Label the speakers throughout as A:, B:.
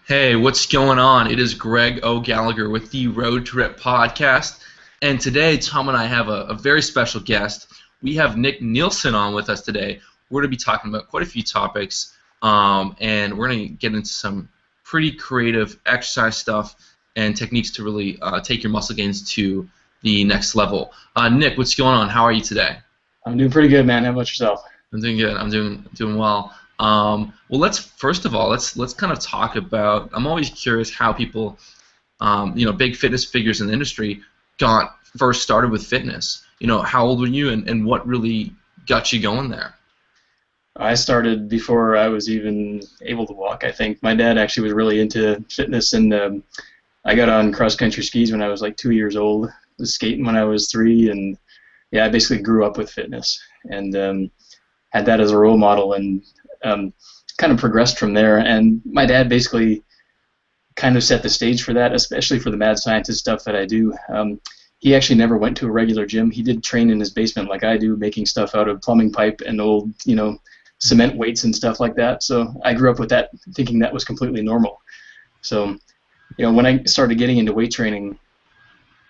A: Hey, what's going on? It is Greg O'Gallagher with the Road Trip Podcast. And today, Tom and I have a very special guest. We have Nick Nilsson on with us today. We're going to be talking about quite a few topics, and we're going to get into some pretty creative exercise stuff and techniques to really take your muscle gains to the next level. Nick, what's going on? How are you today?
B: I'm doing pretty good, man. How about yourself?
A: I'm doing good. I'm doing well. Well, let's first of all let's kind of talk about. I'm always curious how people, big fitness figures in the industry, got first started with fitness. How old were you, and what really got you going there?
B: I started before I was even able to walk, I think. My dad actually was really into fitness, and I got on cross-country skis when I was like 2 years old. Was skating when I was 3, and yeah, I basically grew up with fitness and had that as a role model, and kind of progressed from there. And my dad basically kind of set the stage for that, especially for the mad scientist stuff that I do. He actually never went to a regular gym. He did train in his basement like I do, making stuff out of plumbing pipe and old, cement weights and stuff like that. So I grew up with that, thinking that was completely normal. So, when I started getting into weight training,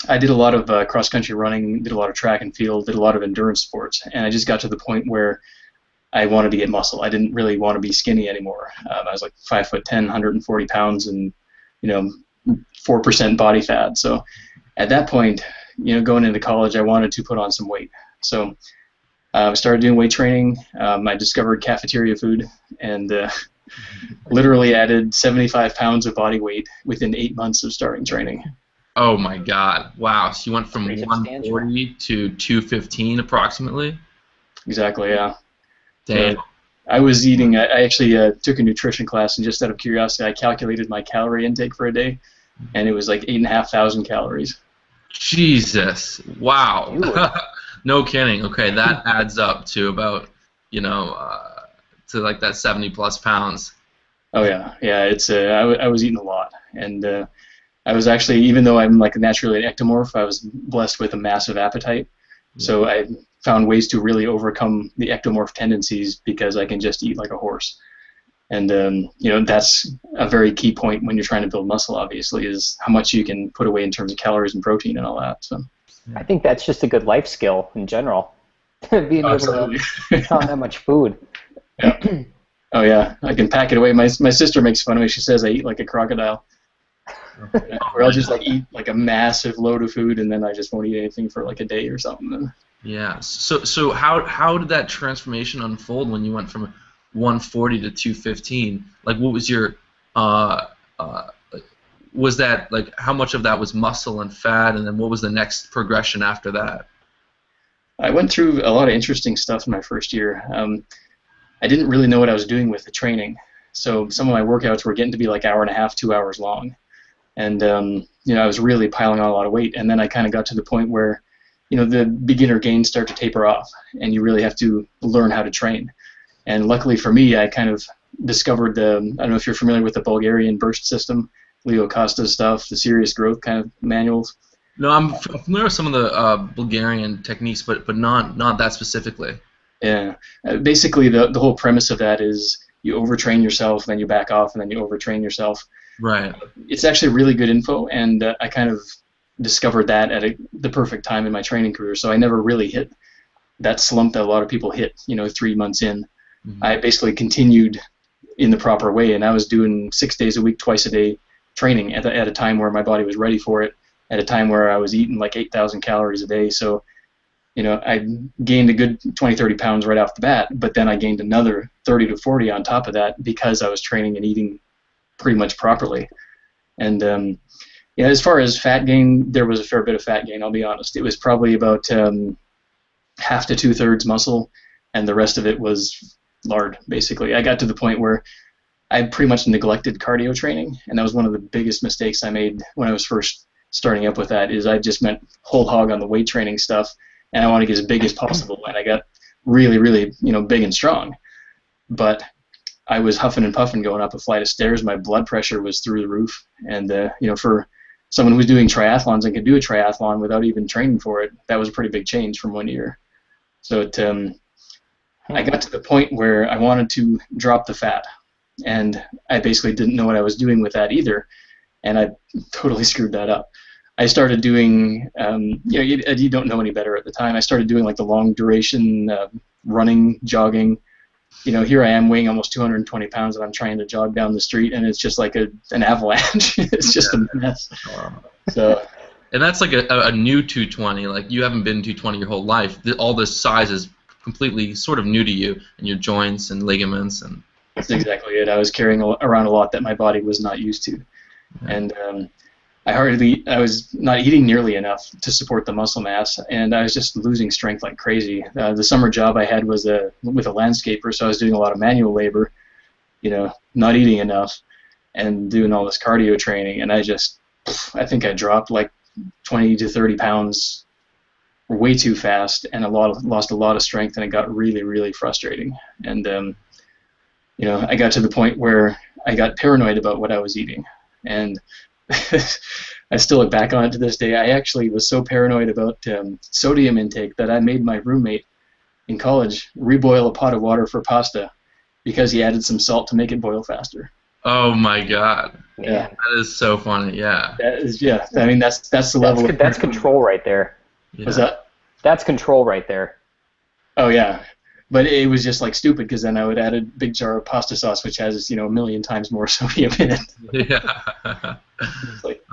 B: I did a lot of cross-country running, did a lot of track and field, did a lot of endurance sports, and I just got to the point where I wanted to get muscle. I didn't really want to be skinny anymore. I was like 5'10", 140 pounds, and 4% body fat. So at that point, going into college, I wanted to put on some weight. So I started doing weight training. I discovered cafeteria food, and literally added 75 pounds of body weight within 8 months of starting training.
A: Oh my God! Wow. So you went from
C: Pretty
A: 140 to 215 approximately.
B: Exactly. Yeah.
A: Damn.
B: I was eating. I actually took a nutrition class, and just out of curiosity, I calculated my calorie intake for a day, and it was like 8,500 calories.
A: Jesus! Wow. No kidding. Okay, that adds up to about to like that 70 plus pounds.
B: Oh yeah, yeah. It's I was eating a lot, and I was actually, even though I'm like naturally an ectomorph, I was blessed with a massive appetite. So I found ways to really overcome the ectomorph tendencies because I can just eat like a horse. And that's a very key point when you're trying to build muscle, obviously, is how much you can put away in terms of calories and protein and all that. So
C: I think that's just a good life skill in general, being able to count that much food.
B: Yeah. Oh yeah, I can pack it away. My sister makes fun of me. She says I eat like a crocodile. Or I'll just like eat like a massive load of food, and then I just won't eat anything for like a day or something.
A: Yeah. So how did that transformation unfold when you went from 140 to 215? Like, what was your was that like how much of that was muscle and fat, and then what was the next progression after that?
B: I went through a lot of interesting stuff in my first year. I didn't really know what I was doing with the training, so some of my workouts were getting to be like hour and a half, 2 hours long. And I was really piling on a lot of weight, and then I kind of got to the point where, the beginner gains start to taper off, and you really have to learn how to train. And luckily for me, I kind of discovered I don't know if you're familiar with the Bulgarian burst system, Leo Costa's stuff, the serious growth kind of manuals.
A: No, I'm familiar with some of the Bulgarian techniques, but not that specifically.
B: Yeah, basically the whole premise of that is you overtrain yourself, then you back off, and then you overtrain yourself.
A: Right.
B: It's actually really good info, and I kind of discovered that at the perfect time in my training career. So I never really hit that slump that a lot of people hit, 3 months in. Mm-hmm. I basically continued in the proper way, and I was doing 6 days a week, twice a day training at a time where my body was ready for it, at a time where I was eating like 8,000 calories a day. So, I gained a good 20, 30 pounds right off the bat, but then I gained another 30 to 40 on top of that because I was training and eating pretty much properly. And as far as fat gain, there was a fair bit of fat gain, I'll be honest. It was probably about half to 2/3 muscle, and the rest of it was lard, basically. I got to the point where I pretty much neglected cardio training, and that was one of the biggest mistakes I made when I was first starting up with that, is I just went whole hog on the weight training stuff, and I wanted to get as big as possible, and I got really, really, big and strong. But I was huffing and puffing going up a flight of stairs. My blood pressure was through the roof, and for someone who's doing triathlons and could do a triathlon without even training for it, that was a pretty big change from 1 year. So I got to the point where I wanted to drop the fat, and I basically didn't know what I was doing with that either, and I totally screwed that up. I started doing, you don't know any better at the time. I started doing like the long duration running, jogging. Here I am weighing almost 220 pounds, and I'm trying to jog down the street, and it's just like an avalanche. It's just a mess.
A: Wow.
B: So.
A: And that's like a new 220. Like you haven't been 220 your whole life. All this size is completely sort of new to you, and your joints and ligaments and.
B: That's exactly it. I was carrying around a lot that my body was not used to, and I was not eating nearly enough to support the muscle mass, and I was just losing strength like crazy. The summer job I had was with a landscaper, so I was doing a lot of manual labor, not eating enough, and doing all this cardio training, and I think I dropped like 20 to 30 pounds way too fast, and lost a lot of strength, and it got really, really frustrating. And I got to the point where I got paranoid about what I was eating, and I still look back on it to this day. I actually was so paranoid about sodium intake that I made my roommate in college reboil a pot of water for pasta because he added some salt to make it boil faster.
A: Oh my God!
B: Yeah,
A: that is so funny. Yeah.
B: That is, yeah. I mean, that's the level.
C: That's control right there.
A: Yeah.
B: What's that?
C: That's control right there.
B: Oh yeah, but it was just like stupid because then I would add a big jar of pasta sauce, which has a million times more sodium in it.
A: Yeah.
B: It's like,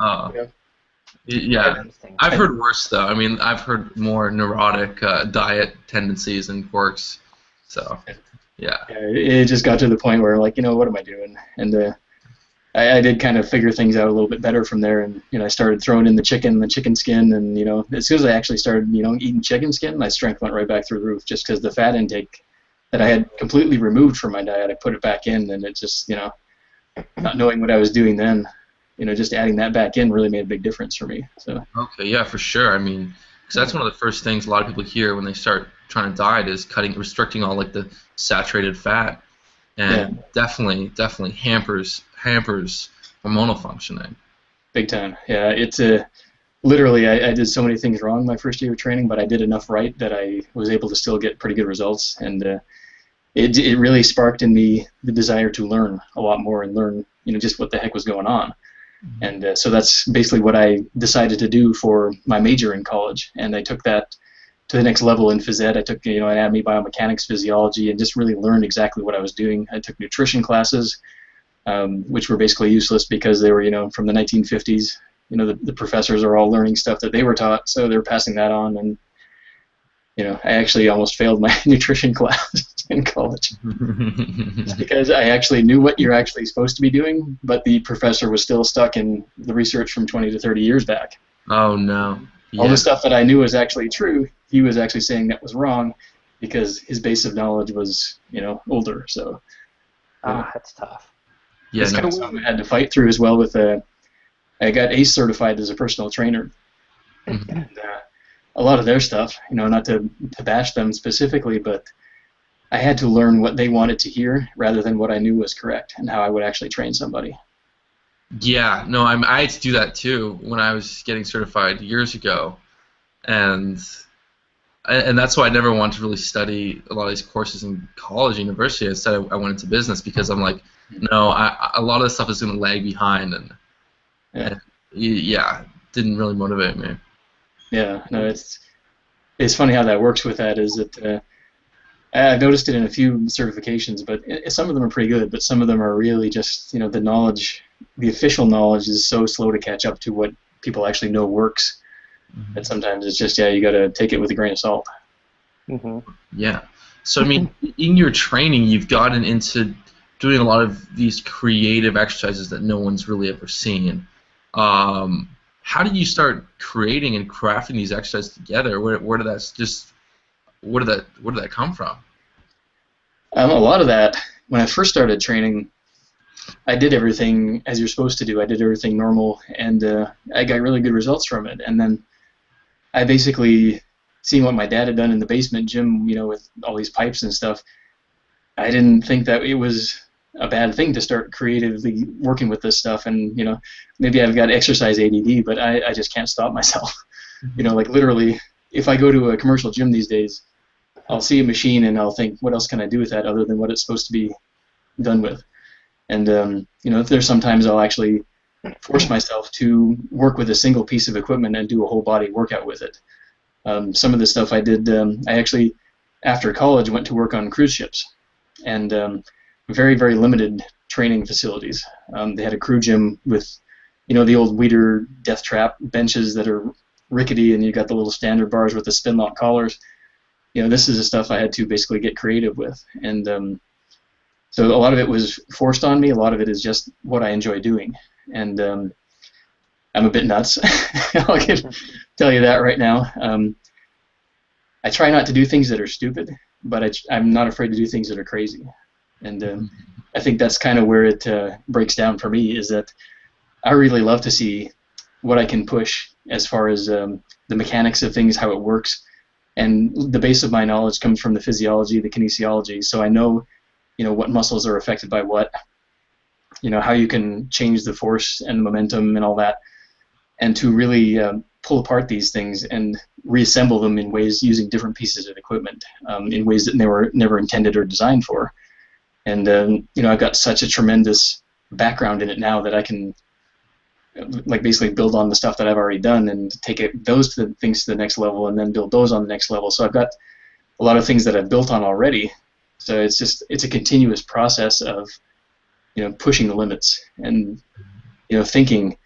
A: yeah. I've heard worse though. I mean, I've heard more neurotic diet tendencies and quirks. So, yeah.
B: It just got to the point where, like, what am I doing? And I did kind of figure things out a little bit better from there. And I started throwing in the chicken skin, and as soon as I actually started eating chicken skin, my strength went right back through the roof. Just because the fat intake that I had completely removed from my diet, I put it back in, and it just not knowing what I was doing then. Just adding that back in really made a big difference for me. So.
A: Okay, yeah, for sure. I mean, because that's one of the first things a lot of people hear when they start trying to diet is restricting all like the saturated fat, and definitely hampers hormonal functioning. Big
B: time. Yeah, it's literally I did so many things wrong my first year of training, but I did enough right that I was able to still get pretty good results, and it really sparked in me the desire to learn a lot more and learn just what the heck was going on. And so that's basically what I decided to do for my major in college, and I took that to the next level in phys ed. I took anatomy, biomechanics, physiology, and just really learned exactly what I was doing. I took nutrition classes, which were basically useless because they were from the 1950s. The professors are all learning stuff that they were taught, so they were passing that on, and I actually almost failed my nutrition class in college. It's because I actually knew what you're actually supposed to be doing, but the professor was still stuck in the research from 20 to 30 years back.
A: Oh, no. Yeah.
B: All the stuff that I knew was actually true, he was actually saying that was wrong because his base of knowledge was, older. So
C: that's tough.
A: Yeah,
B: it's kind of something I had to fight through as well with I got ACE certified as a personal trainer. And, a lot of their stuff, not to bash them specifically, but I had to learn what they wanted to hear rather than what I knew was correct and how I would actually train somebody.
A: Yeah, no, I had to do that too when I was getting certified years ago, and that's why I never wanted to really study a lot of these courses in college, university. Instead, I went into business because I'm like, no, a lot of this stuff is going to lag behind, and it didn't really motivate me.
B: Yeah, no, it's funny how that works with that. Is that I've noticed it in a few certifications, but some of them are pretty good, but some of them are really just, the knowledge, the official knowledge is so slow to catch up to what people actually know works, that sometimes it's just, you got to take it with a grain of salt.
C: Mm-hmm.
A: Yeah. So, I mean, in your training, you've gotten into doing a lot of these creative exercises that no one's really ever seen. How did you start creating and crafting these exercises together? Where did that come from?
B: A lot of that, when I first started training, I did everything as you're supposed to do. I did everything normal, and I got really good results from it. And then I basically, seeing what my dad had done in the basement gym, with all these pipes and stuff, I didn't think that it was a bad thing to start creatively working with this stuff. And maybe I've got exercise ADD, but I just can't stop myself. Like literally, if I go to a commercial gym these days, I'll see a machine and I'll think, what else can I do with that other than what it's supposed to be done with? And there's sometimes I'll actually force myself to work with a single piece of equipment and do a whole body workout with it. Some of the stuff I did, I actually, after college, went to work on cruise ships, and very, very limited training facilities. They had a crew gym with, the old Weider death trap benches that are rickety, and you got the little standard bars with the spin lock collars. This is the stuff I had to basically get creative with, and so a lot of it was forced on me. A lot of it is just what I enjoy doing, and I'm a bit nuts. I can tell you that right now. I try not to do things that are stupid, but I'm not afraid to do things that are crazy, and I think that's kind of where it breaks down for me, is that I really love to see what I can push as far as the mechanics of things, how it works, and the base of my knowledge comes from the physiology, the kinesiology, so I know, what muscles are affected by what, how you can change the force and the momentum and all that, and to really pull apart these things and reassemble them in ways using different pieces of equipment, in ways that they were never intended or designed for. And I've got such a tremendous background in it now that I can basically build on the stuff that I've already done and take those things to the next level and then build those on the next level. So I've got a lot of things that I've built on already. So it's a continuous process of pushing the limits and thinking,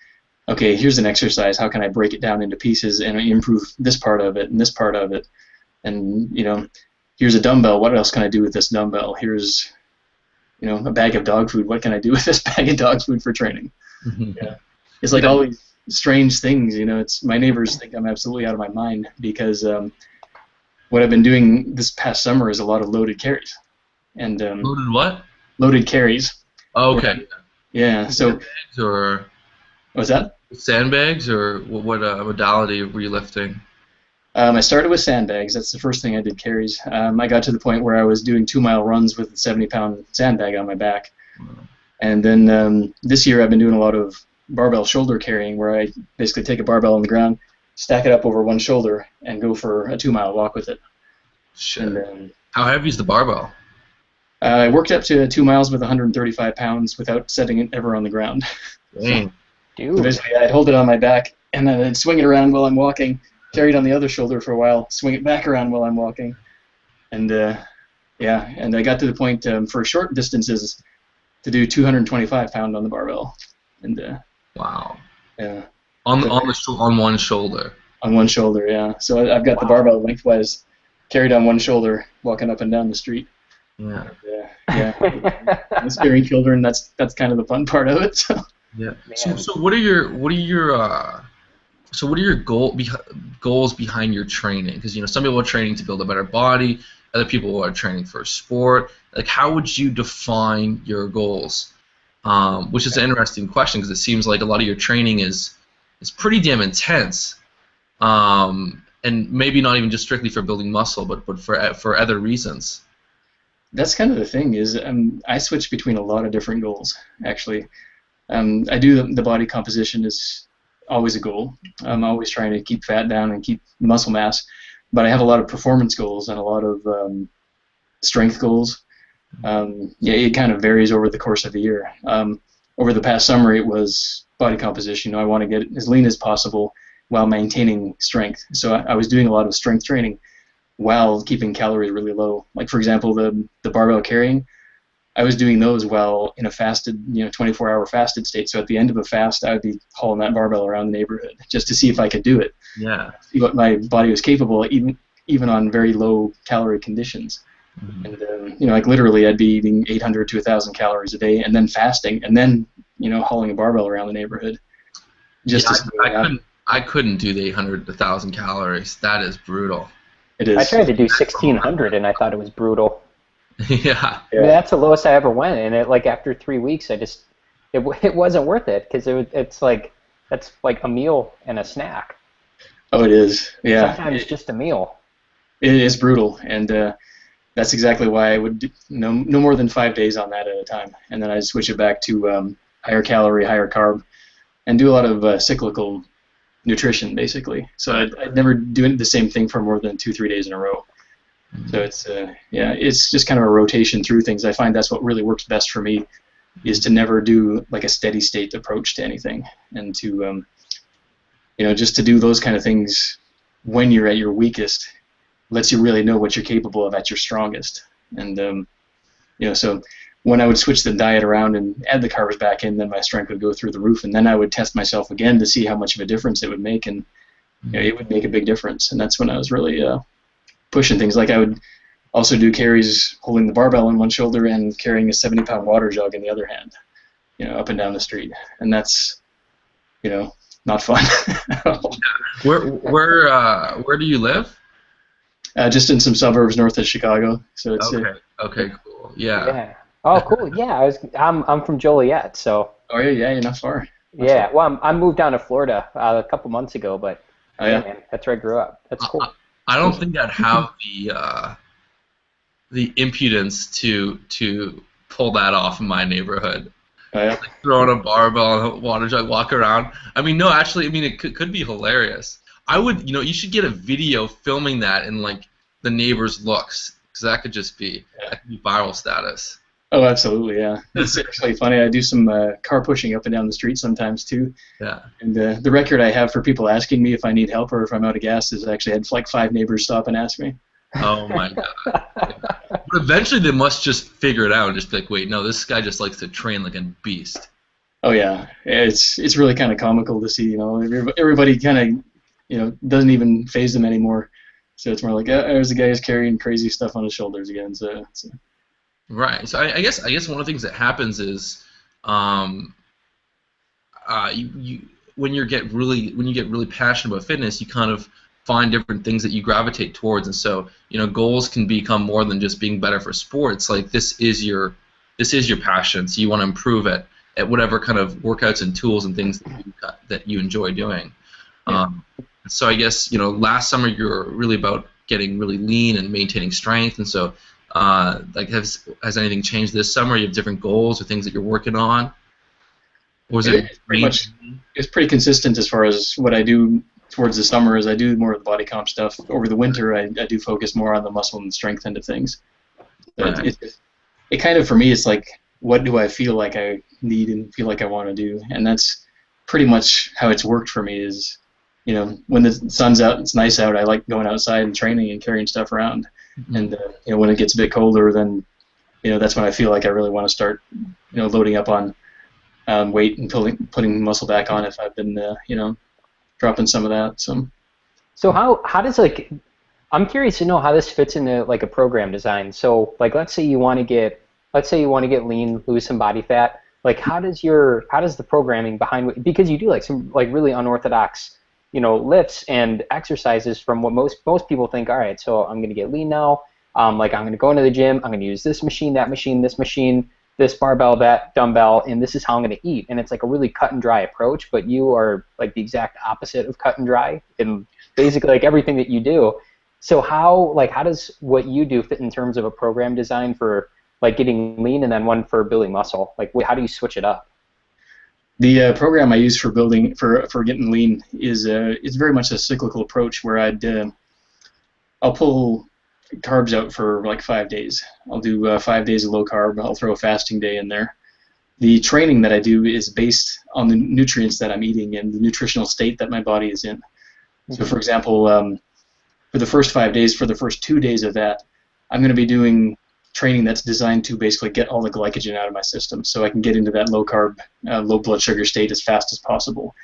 B: okay, here's an exercise, how can I break it down into pieces and improve this part of it and this part of it, and here's a dumbbell, what else can I do with this dumbbell? Here's a bag of dog food, what can I do with this bag of dog food for training? Yeah. It's like all these strange things, it's my neighbors think I'm absolutely out of my mind because what I've been doing this past summer is a lot of loaded carries. And
A: Loaded what?
B: Loaded carries.
A: Oh, okay.
B: Yeah. So.
A: Sandbags or
B: what's that?
A: Sandbags, or what modality were you lifting?
B: I started with sandbags. That's the first thing I did, carries. I got to the point where I was doing 2-mile runs with a 70-pound sandbag on my back. Wow. And then this year I've been doing a lot of barbell shoulder carrying, where I basically take a barbell on the ground, stack it up over one shoulder, and go for a 2-mile walk with it.
A: Shit. And, how heavy is the barbell?
B: I worked up to 2 miles with 135 pounds without setting it ever on the ground.
A: Dang.
B: So basically I'd hold it on my back, and then I'd swing it around while I'm walking, carry it on the other shoulder for a while, swing it back around while I'm walking. And and I got to the point for short distances to do 225 pound on the barbell. And
A: wow.
B: Yeah.
A: On one shoulder. On
B: one shoulder, yeah. So I've got the barbell lengthwise carried on one shoulder, walking up and down the street.
A: Yeah.
B: Yeah. And scaring children, that's kind of the fun part of it. So.
A: Yeah. So what are your goals behind your training? Because some people are training to build a better body, other people are training for a sport. Like, how would you define your goals? Which is an interesting question, because it seems like a lot of your training is pretty damn intense, and maybe not even just strictly for building muscle, but for other reasons.
B: That's kind of the thing, is I switch between a lot of different goals, actually. I do the body composition is always a goal. I'm always trying to keep fat down and keep muscle mass, but I have a lot of performance goals and a lot of strength goals. It kind of varies over the course of the year. Over the past summer, it was body composition. I want to get as lean as possible while maintaining strength. So I was doing a lot of strength training while keeping calories really low. Like, for example, the barbell carrying, I was doing those while in a fasted, 24-hour fasted state. So at the end of a fast, I would be hauling that barbell around the neighborhood just to see if I could do it.
A: Yeah.
B: See what my body was capable of, even on very low calorie conditions. Mm-hmm. And like literally, I'd be eating 800 to 1,000 calories a day, and then fasting, and then hauling a barbell around the neighborhood.
A: I couldn't do the 800 to 1,000 calories. That is brutal.
B: It is.
C: I tried to do 1,600, and I thought it was brutal.
A: Yeah.
C: I mean, that's the lowest I ever went, and after 3 weeks, it wasn't worth it, because that's like a meal and a snack.
B: Oh, it is. Yeah.
C: Sometimes just a meal.
B: It is brutal, and that's exactly why I would do no more than 5 days on that at a time, and then I'd switch it back to higher calorie, higher carb, and do a lot of cyclical nutrition, basically. So I'd never do the same thing for more than 2-3 days in a row. So it's just kind of a rotation through things. I find that's what really works best for me. is to never do like a steady state approach to anything, and to just to do those kind of things when you're at your weakest lets you really know what you're capable of at your strongest. And so when I would switch the diet around and add the carbs back in, then my strength would go through the roof, and then I would test myself again to see how much of a difference it would make, and it would make a big difference. And that's when I was really pushing things. Like I would also do carries holding the barbell in one shoulder and carrying a 70-pound water jug in the other hand, up and down the street. And that's, not fun.
A: Where do you live?
B: Just in some suburbs north of Chicago. So it's
A: okay, cool. Yeah.
C: Oh, cool. Yeah, I'm from Joliet, so.
B: Oh yeah, you're not far.
C: Yeah, well, I moved down to Florida a couple months ago, but man, that's where I grew up. That's cool.
A: I don't think I'd have the impudence to pull that off in my neighborhood.
B: Oh, yeah.
A: Like throwing a barbell and a water jug, walk around. I mean, no, actually, it could be hilarious. I would, you should get a video filming that in like the neighbors' looks, because that could just be viral status.
B: Oh, absolutely, yeah. It's actually funny. I do some car pushing up and down the street sometimes too. Yeah. And the record I have for people asking me if I need help or if I'm out of gas is I actually had like 5 neighbors stop and ask me.
A: Oh my God. Yeah. But eventually they must just figure it out and just be like, wait, no, this guy just likes to train like a beast.
B: Oh yeah, it's really kind of comical to see. Everybody kind of doesn't even phase them anymore. So it's more like there's a guy who's carrying crazy stuff on his shoulders again. So.
A: Right. So I guess one of the things that happens is, when you get really passionate about fitness, you kind of find different things that you gravitate towards, and so goals can become more than just being better for sports. Like this is your passion, so you want to improve at whatever kind of workouts and tools and things that you enjoy doing. Yeah. So I guess last summer you were really about getting really lean and maintaining strength, and so has anything changed this summer? You have different goals or things that you're working on? Or was it
B: pretty much? It's pretty consistent as far as what I do towards the summer. As I do more of the body comp stuff. Over the winter, I do focus more on the muscle and strength end of things. Right. It kind of, for me, it's like, what do I feel like I need and feel like I want to do? And that's pretty much how it's worked for me. Is when the sun's out, it's nice out, I like going outside and training and carrying stuff around. Mm-hmm. And when it gets a bit colder, then that's when I feel like I really want to start loading up on weight and putting muscle back on if I've been dropping some of that.
C: So how does I'm curious to know how this fits into like a program design. So like let's say you want to get lean, lose some body fat. Like how does the programming behind, because you do like some like really unorthodox lifts and exercises from what most people think, all right, so I'm going to get lean now, like I'm going to go into the gym, I'm going to use this machine, that machine, this machine, this barbell, that dumbbell, and this is how I'm going to eat. And it's like a really cut and dry approach, but you are like the exact opposite of cut and dry in basically like everything that you do. So how does what you do fit in terms of a program design for like getting lean and then one for building muscle? Like how do you switch it up?
B: The program I use for building for getting lean is it's very much a cyclical approach where I'll pull carbs out for like 5 days. I'll do 5 days of low carb. I'll throw a fasting day in there. The training that I do is based on the nutrients that I'm eating and the nutritional state that my body is in. Mm-hmm. So for example, for the first 5 days, for the first 2 days of that, I'm going to be doing training that's designed to basically get all the glycogen out of my system so I can get into that low carb, low blood sugar state as fast as possible.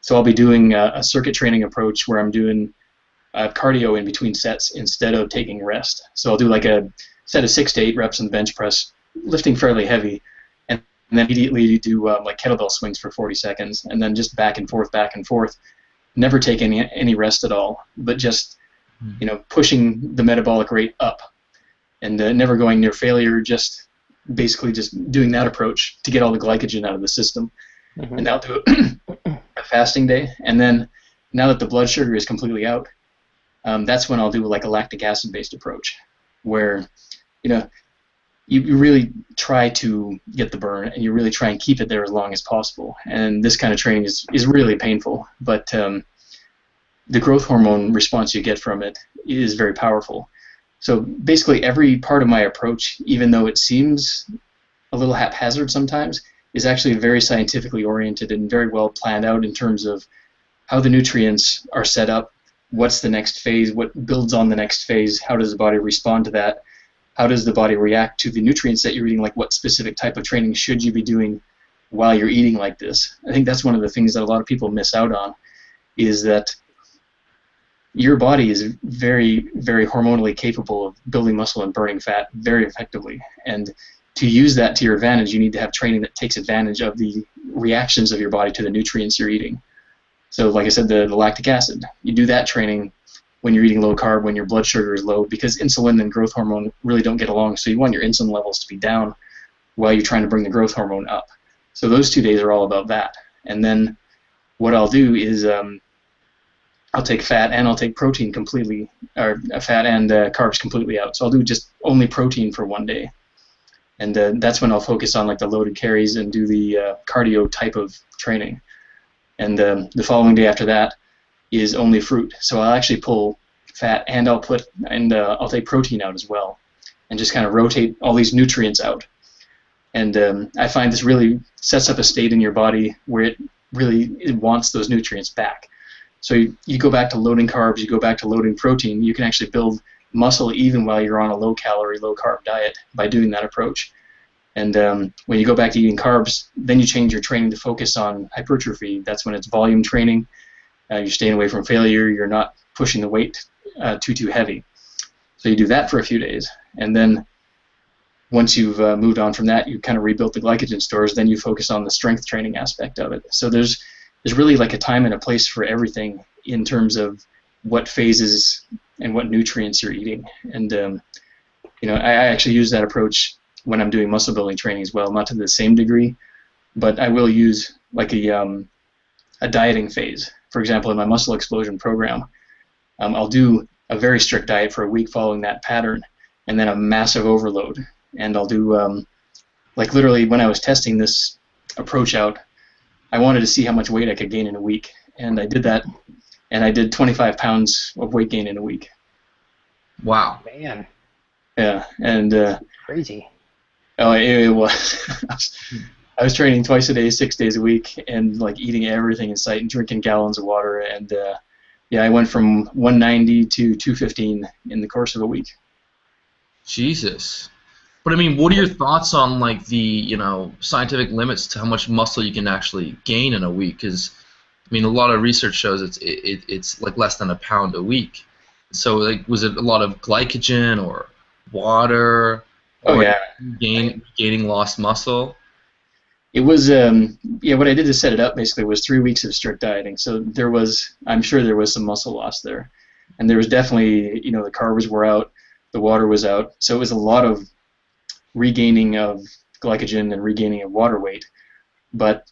B: So I'll be doing a circuit training approach where I'm doing cardio in between sets instead of taking rest. So I'll do like a set of 6 to 8 reps on the bench press, lifting fairly heavy, and then immediately do like kettlebell swings for 40 seconds, and then just back and forth, never take any rest at all, but just pushing the metabolic rate up. And never going near failure, just basically just doing that approach to get all the glycogen out of the system. Mm-hmm. And I'll do a fasting day. And then now that the blood sugar is completely out, that's when I'll do like a lactic acid-based approach where, you really try to get the burn and you really try and keep it there as long as possible. And this kind of training is really painful, but the growth hormone response you get from it is very powerful. So basically every part of my approach, even though it seems a little haphazard sometimes, is actually very scientifically oriented and very well planned out in terms of how the nutrients are set up, what's the next phase, what builds on the next phase, how does the body respond to that, how does the body react to the nutrients that you're eating, like what specific type of training should you be doing while you're eating like this. I think that's one of the things that a lot of people miss out on, is that your body is very, very hormonally capable of building muscle and burning fat very effectively. And to use that to your advantage, you need to have training that takes advantage of the reactions of your body to the nutrients you're eating. So like I said, the lactic acid, you do that training when you're eating low carb, when your blood sugar is low, because insulin and growth hormone really don't get along, so you want your insulin levels to be down while you're trying to bring the growth hormone up. So those 2 days are all about that. And then what I'll do is I'll take fat and I'll take protein completely, or fat and carbs completely out. So I'll do just only protein for 1 day. And that's when I'll focus on like the loaded carries and do the cardio type of training. And the following day after that is only fruit. So I'll actually pull fat and I'll take protein out as well, and just kind of rotate all these nutrients out. And I find this really sets up a state in your body where it wants those nutrients back. So you go back to loading carbs, you go back to loading protein, you can actually build muscle even while you're on a low-calorie, low-carb diet by doing that approach. And when you go back to eating carbs, then you change your training to focus on hypertrophy. That's when it's volume training. You're staying away from failure. You're not pushing the weight too heavy. So you do that for a few days. And then once you've moved on from that, you kind of rebuilt the glycogen stores, then you focus on the strength training aspect of it. So there's really like a time and a place for everything in terms of what phases and what nutrients you're eating. And I actually use that approach when I'm doing muscle building training as well, not to the same degree, but I will use like a dieting phase. For example, in my muscle explosion program, I'll do a very strict diet for a week following that pattern, and then a massive overload. And I'll do, like literally when I was testing this approach out, I wanted to see how much weight I could gain in a week. And I did that, and I did 25 pounds of weight gain in a week.
A: Wow.
C: Man.
B: Yeah, and
C: Crazy.
B: Oh, it was. I was training twice a day, 6 days a week, and like eating everything in sight and drinking gallons of water. And I went from 190 to 215 in the course of a week.
A: Jesus. But I mean, what are your thoughts on like the scientific limits to how much muscle you can actually gain in a week? Because I mean, a lot of research shows it's like less than a pound a week. So like, was it a lot of glycogen or water?
B: Oh yeah.
A: Gaining lost muscle.
B: It was what I did to set it up basically was 3 weeks of strict dieting. So I'm sure there was some muscle loss there, and there was definitely the carbs were out, the water was out, so it was a lot of regaining of glycogen and regaining of water weight. But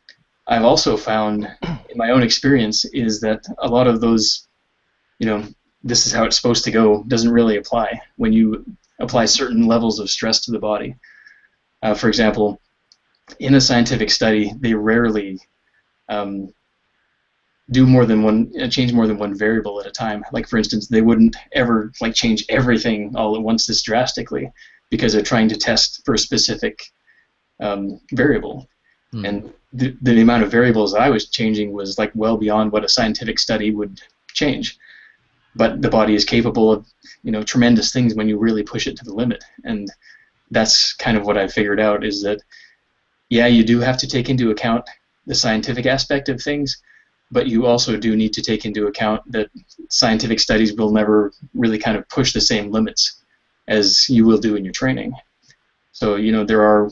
B: I've also found in my own experience is that a lot of those, this is how it's supposed to go, doesn't really apply when you apply certain levels of stress to the body. For example, in a scientific study, they rarely change more than one variable at a time. Like for instance, they wouldn't ever like change everything all at once this drastically, because they're trying to test for a specific variable. And the amount of variables I was changing was like well beyond what a scientific study would change. But the body is capable of tremendous things when you really push it to the limit. And that's kind of what I figured out, is that yeah, you do have to take into account the scientific aspect of things, but you also do need to take into account that scientific studies will never really kind of push the same limits as you will do in your training. So there are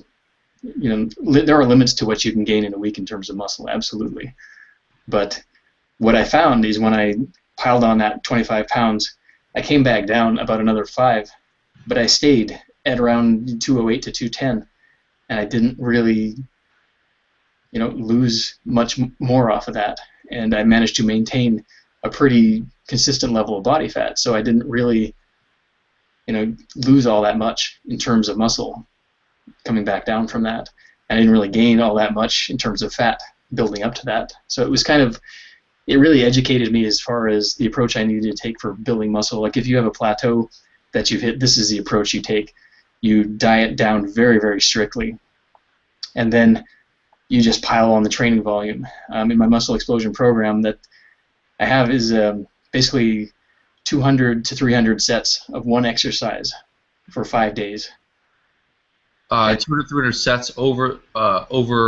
B: limits to what you can gain in a week in terms of muscle, absolutely. But what I found is when I piled on that 25 pounds, I came back down about another 5, but I stayed at around 208 to 210, and I didn't really lose much more off of that, and I managed to maintain a pretty consistent level of body fat, so I didn't really lose all that much in terms of muscle coming back down from that. I didn't really gain all that much in terms of fat building up to that. So it really educated me as far as the approach I needed to take for building muscle. Like if you have a plateau that you've hit, this is the approach you take. You diet down very, very strictly, and then you just pile on the training volume. In my muscle explosion program that I have is basically 200 to 300 sets of one exercise for 5 days.
A: 200 300 sets over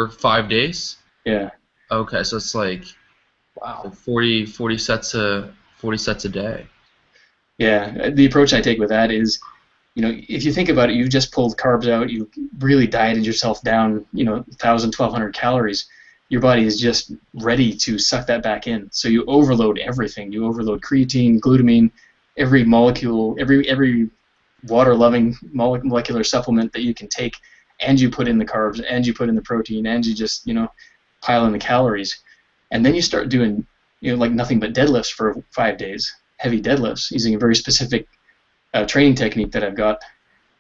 A: 5 days.
B: Yeah.
A: Okay, so it's like
C: Wow.
A: 40 sets a day.
B: Yeah. The approach I take with that is, if you think about it, you've just pulled carbs out, you really dieted yourself down, 1,000, 1,200 calories. Your body is just ready to suck that back in. So you overload everything. You overload creatine, glutamine, every molecule, every water-loving molecular supplement that you can take, and you put in the carbs, and you put in the protein, and you just, pile in the calories. And then you start doing, like nothing but deadlifts for 5 days, heavy deadlifts, using a very specific training technique that I've got.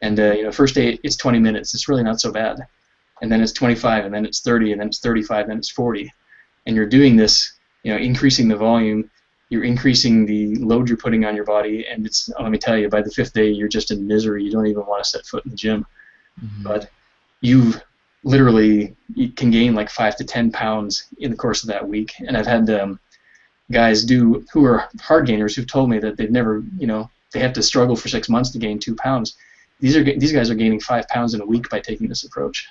B: And first day it's 20 minutes. It's really not so bad. And then it's 25, and then it's 30, and then it's 35, and then it's 40. And you're doing this, increasing the volume. You're increasing the load you're putting on your body, and let me tell you, by the 5th day, you're just in misery. You don't even want to set foot in the gym. Mm-hmm. But you can gain like 5 to 10 pounds in the course of that week. And I've had guys who are hard gainers who've told me that they've never, they have to struggle for 6 months to gain 2 pounds. These guys are gaining 5 pounds in a week by taking this approach.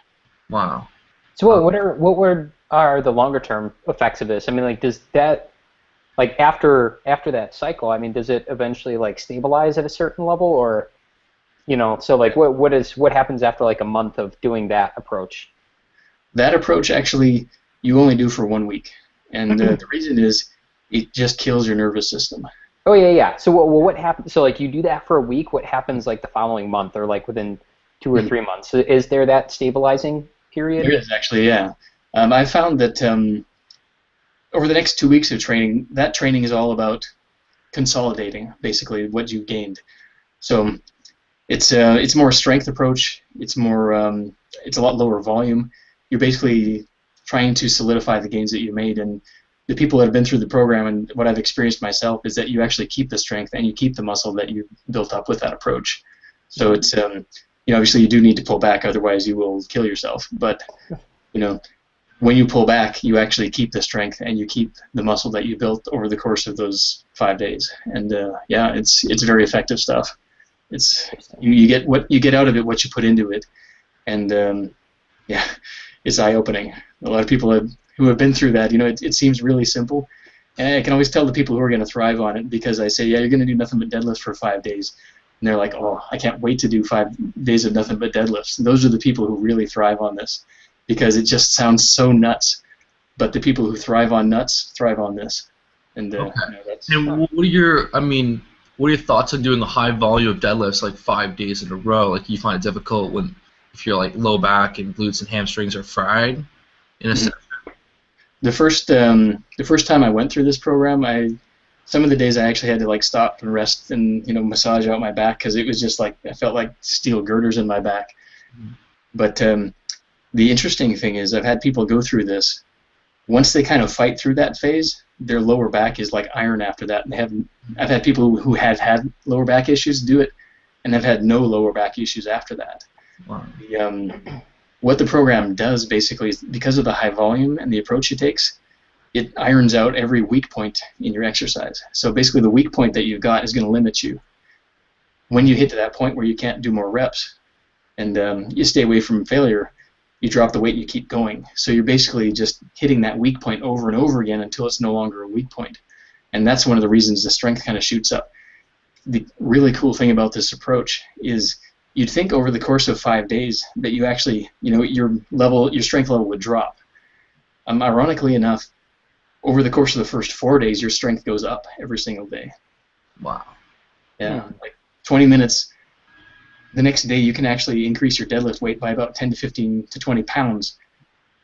A: Wow.
C: So what are the longer term effects of this? I mean, like, does that, like, after that cycle, I mean, does it eventually like stabilize at a certain level, or, so like what happens after like a month of doing that approach?
B: That approach actually you only do for 1 week, and the reason is it just kills your nervous system.
C: Oh yeah. So what happens? So like you do that for a week. What happens like the following month, or like within 2 or 3 months? So is there that stabilizing period?
B: There is actually, yeah. I found that over the next 2 weeks of training, that training is all about consolidating basically what you've gained. So it's more a strength approach. It's a lot lower volume. You're basically trying to solidify the gains that you made, and the people that have been through the program and what I've experienced myself is that you actually keep the strength and you keep the muscle that you built up with that approach. So it's obviously you do need to pull back, otherwise you will kill yourself. But when you pull back, you actually keep the strength and you keep the muscle that you built over the course of those 5 days. And it's very effective stuff. It's you get what you get out of it, what you put into it, and it's eye-opening. A lot of people who have been through that, it seems really simple, and I can always tell the people who are going to thrive on it, because I say, you're going to do nothing but deadlifts for 5 days, and they're like, oh, I can't wait to do 5 days of nothing but deadlifts. And those are the people who really thrive on this, because it just sounds so nuts, but the people who thrive on nuts thrive on this. And
A: and what are your thoughts on doing the high volume of deadlifts like 5 days in a row? Like, you find it difficult if you're like low back and glutes and hamstrings are fried in a sense?
B: The first time I went through this program, some of the days I actually had to like stop and rest and massage out my back, because it was just like I felt like steel girders in my back. Mm-hmm. But the interesting thing is I've had people go through this. Once they kind of fight through that phase, their lower back is like iron after that. And I've had people who have had lower back issues do it, and have had no lower back issues after that.
A: Wow.
B: What the program does basically is, because of the high volume and the approach it takes, it irons out every weak point in your exercise. So basically the weak point that you've got is going to limit you. When you hit to that point where you can't do more reps, and you stay away from failure, you drop the weight and you keep going. So you're basically just hitting that weak point over and over again until it's no longer a weak point. And that's one of the reasons the strength kind of shoots up. The really cool thing about this approach is you'd think over the course of 5 days that you actually, your strength level would drop. Ironically enough, over the course of the first 4 days, your strength goes up every single day.
A: Wow.
B: Yeah, like 20 minutes. The next day, you can actually increase your deadlift weight by about 10 to 15 to 20 pounds,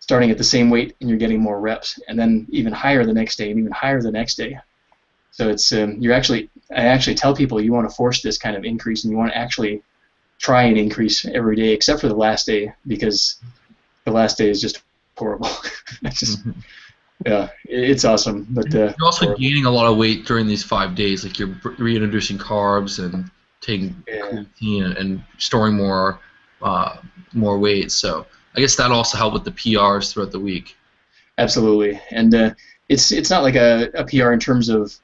B: starting at the same weight, and you're getting more reps, and then even higher the next day, and even higher the next day. So it's I actually tell people you want to force this kind of increase, and you want to actually try and increase every day, except for the last day, because the last day is just horrible. It's awesome. But
A: you're also gaining a lot of weight during these 5 days. Like, you're reintroducing carbs and taking creatine and storing more weight. So I guess that also helped with the PRs throughout the week.
B: Absolutely, and it's not like a PR in terms of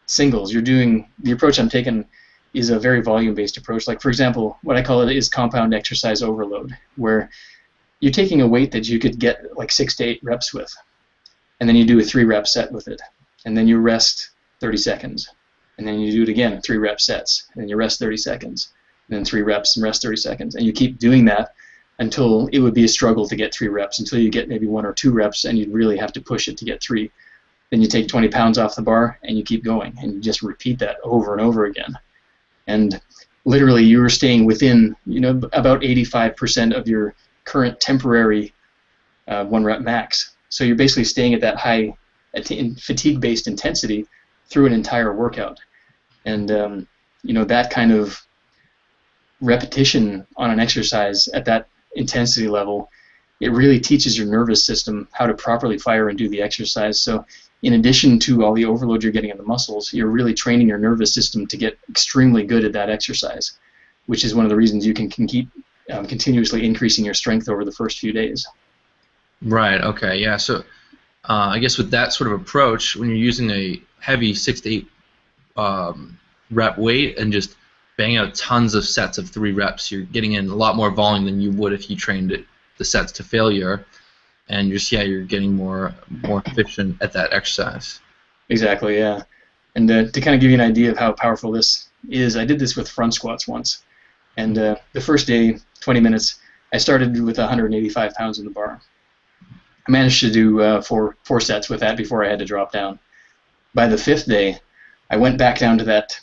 B: singles. You're doing the approach I'm taking is a very volume-based approach. Like for example, what I call it is compound exercise overload, where you're taking a weight that you could get like 6 to 8 reps with, and then you do a 3-rep set with it, and then you rest 30 seconds, and then you do it again, 3-rep sets, and then you rest 30 seconds, and then 3 reps and rest 30 seconds, and you keep doing that until it would be a struggle to get 3 reps, until you get maybe 1 or 2 reps, and you'd really have to push it to get 3. Then you take 20 pounds off the bar, and you keep going, and you just repeat that over and over again. And literally, you were staying within, about 85% of your current temporary 1-rep max. So you're basically staying at that high fatigue-based intensity through an entire workout. And that kind of repetition on an exercise at that intensity level, it really teaches your nervous system how to properly fire and do the exercise. So in addition to all the overload you're getting in the muscles, you're really training your nervous system to get extremely good at that exercise, which is one of the reasons you can keep continuously increasing your strength over the first few days.
A: Right, okay, yeah. So I guess with that sort of approach, when you're using a heavy 6 to 8 rep weight and just banging out tons of sets of 3 reps, you're getting in a lot more volume than you would if you trained the sets to failure, and you're getting more efficient at that exercise.
B: Exactly, yeah. And to kind of give you an idea of how powerful this is, I did this with front squats once, and the first day, 20 minutes, I started with 185 pounds in the bar. I managed to do four sets with that before I had to drop down. By the 5th day, I went back down to that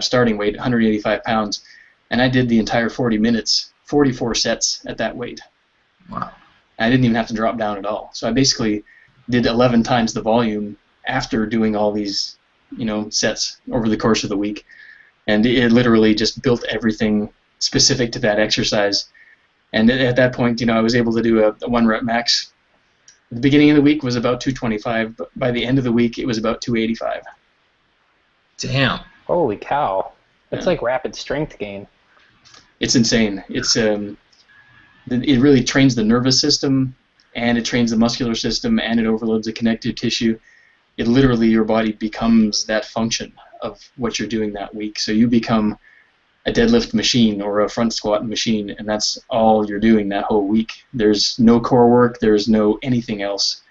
B: starting weight, 185 pounds, and I did the entire 40 minutes, 44 sets at that weight.
A: Wow.
B: I didn't even have to drop down at all. So I basically did 11 times the volume after doing all these, sets over the course of the week. And it literally just built everything specific to that exercise. And at that point, I was able to do a 1-rep max. The beginning of the week was about 225, but by the end of the week, it was about 285.
A: Damn.
C: Holy cow. That's like rapid strength gain.
B: It's insane. It really trains the nervous system, and it trains the muscular system, and it overloads the connective tissue. It literally, your body becomes that function of what you're doing that week. So you become a deadlift machine or a front squat machine, and that's all you're doing that whole week. There's no core work, there's no anything else,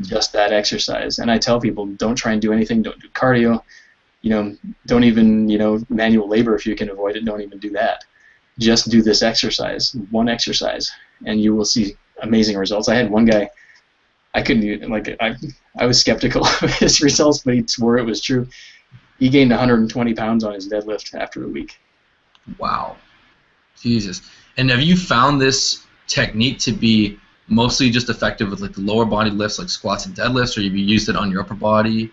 B: just that exercise. And I tell people, don't try and do anything, don't do cardio, don't even, manual labor if you can avoid it, don't even do that. Just do this exercise, one exercise, and you will see amazing results. I had one guy, I was skeptical of his results, but he swore it was true. He gained 120 pounds on his deadlift after a week.
A: Wow. Jesus. And have you found this technique to be mostly just effective with the lower body lifts like squats and deadlifts, or have you used it on your upper body?